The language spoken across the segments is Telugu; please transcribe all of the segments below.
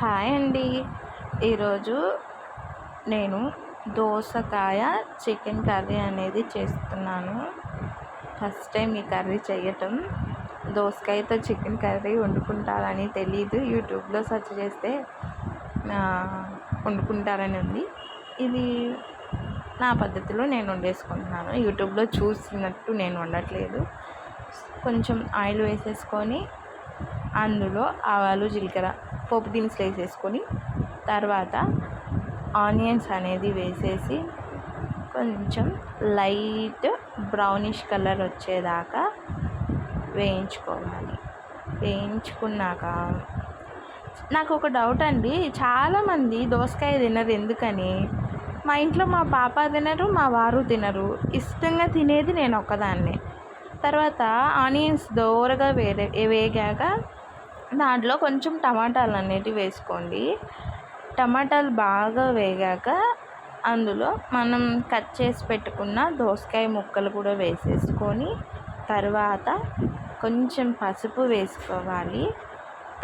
హాయ్ అండి. ఈరోజు నేను దోసకాయ చికెన్ కర్రీ అనేది చేస్తున్నాను. ఫస్ట్ టైం ఈ కర్రీ చేయటం. దోసకాయతో చికెన్ కర్రీ వండుకుంటారని తెలీదు. యూట్యూబ్లో సెర్చ్ చేస్తే వండుకుంటారని ఉంది. ఇది నా పద్ధతిలో నేను వండేసుకుంటున్నాను. యూట్యూబ్లో చూసినట్టు నేను వండట్లేదు. కొంచెం ఆయిల్ వేసేసుకొని అందులో ఆవాలు, జీలకర్ర, పోపు దినుసులు వేసేసుకొని తర్వాత ఆనియన్స్ అనేది వేసేసి కొంచెం లైట్ బ్రౌనిష్ కలర్ వచ్చేదాకా వేయించుకోవాలి. వేయించుకున్నాక నాకు ఒక డౌట్ అండి, చాలామంది దోసకాయ తినరు. ఎందుకని? మా ఇంట్లో మా పాప తినరు, మా వారు తినరు. ఇష్టంగా తినేది నేను ఒక్కదాన్నే. తర్వాత ఆనియన్స్ దోరగా వేగాక దాంట్లో కొంచెం టమాటాలు అనేటివి వేసుకోండి. టమాటాలు బాగా వేగాక అందులో మనం కట్ చేసి పెట్టుకున్న దోసకాయ ముక్కలు కూడా వేసేసుకొని తర్వాత కొంచెం పసుపు వేసుకోవాలి.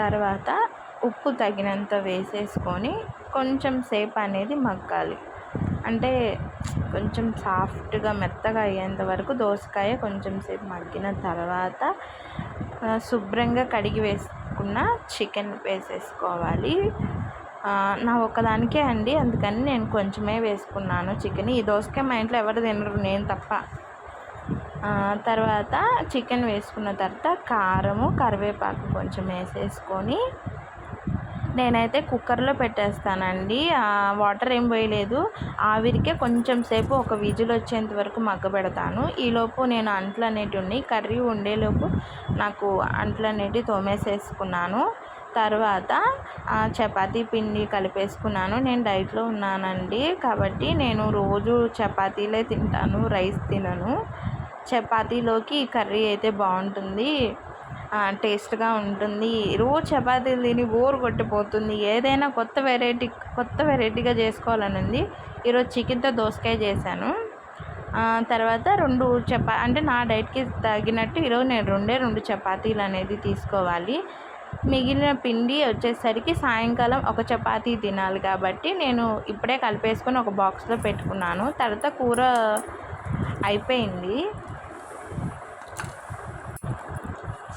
తర్వాత ఉప్పు తగినంత వేసేసుకొని కొంచెం సేపు అనేది మగ్గాలి. అంటే కొంచెం సాఫ్ట్గా మెత్తగా అయ్యేంత వరకు దోసకాయ కొంచెం సేపు మగ్గిన తర్వాత శుభ్రంగా కడిగి వేసుకున్న చికెన్ వేసేసుకోవాలి. నా ఒక్కదానికే అండి, అందుకని నేను కొంచెమే వేసుకున్నాను చికెన్. ఈ దోసకాయ మా ఇంట్లో ఎవరు తినరు, నేను తప్ప. తర్వాత చికెన్ వేసుకున్న తర్వాత కారము, కరివేపాకు కొంచెం వేసేసుకొని నేనైతే కుక్కర్లో పెట్టేస్తానండి. వాటర్ ఏం వేయలేదు. ఆవిరికే కొంచెం సేపు ఒక విజిల్ వచ్చేంత వరకు మగ్గబెడతాను. ఈలోపు నేను అంట్లు అనేటివి ఉన్నాయి. కర్రీ వండేలోపు నాకు అంట్లు అనేటివి తోమేసేసుకున్నాను. తర్వాత చపాతీ పిండి కలిపేసుకున్నాను. నేను డైట్లో ఉన్నానండి, కాబట్టి నేను రోజు చపాతీలే తింటాను, రైస్ తినను. చపాతీలోకి ఈ కర్రీ అయితే బాగుంటుంది, టేస్ట్గా ఉంటుంది. రోజు చపాతీలు తిని బోర్ కొట్టిపోతుంది. ఏదైనా కొత్త వెరైటీగా చేసుకోవాలని ఉంది. ఈరోజు చికెన్తో దోసకాయ చేశాను. తర్వాత అంటే నా డైట్కి తగినట్టు ఈరోజు నేను రెండు చపాతీలు అనేది తీసుకోవాలి. మిగిలిన పిండి వచ్చేసరికి సాయంకాలం ఒక చపాతీ తినాలి కాబట్టి నేను ఇప్పుడే కలిపేసుకొని ఒక బాక్స్లో పెట్టుకున్నాను. తర్వాత కూర అయిపోయింది.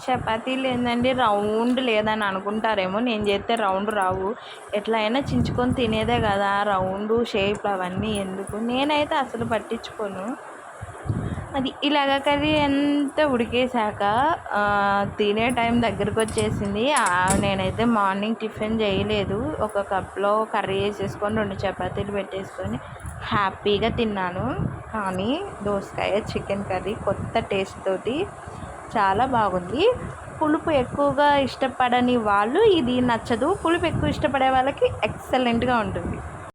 చపాతీలు ఏంటండి రౌండ్ లేదని అనుకుంటారేమో, నేను చేస్తే రౌండ్ రావు. ఎట్లా అయినా చించుకొని తినేదే కదా, రౌండ్ షేప్ అవన్నీ ఎందుకు, నేనైతే అసలు పట్టించుకోను. అది ఇలాగ కర్రీ ఎంత ఉడికేశాక తినే టైం దగ్గరకు వచ్చేసింది. నేనైతే మార్నింగ్ టిఫిన్ చేయలేదు. ఒక కప్లో కర్రీ వేసేసుకొని 2 చపాతీలు పెట్టేసుకొని హ్యాపీగా తిన్నాను. కానీ దోసకాయ చికెన్ కర్రీ కొత్త టేస్ట్ తోటి చాలా బాగుంది. పులుపు ఎక్కువగా ఇష్టపడని వాళ్ళు ఇది నచ్చదు, పులుపు ఎక్కువ ఇష్టపడే వాళ్ళకి ఎక్సలెంట్గా ఉంటుంది.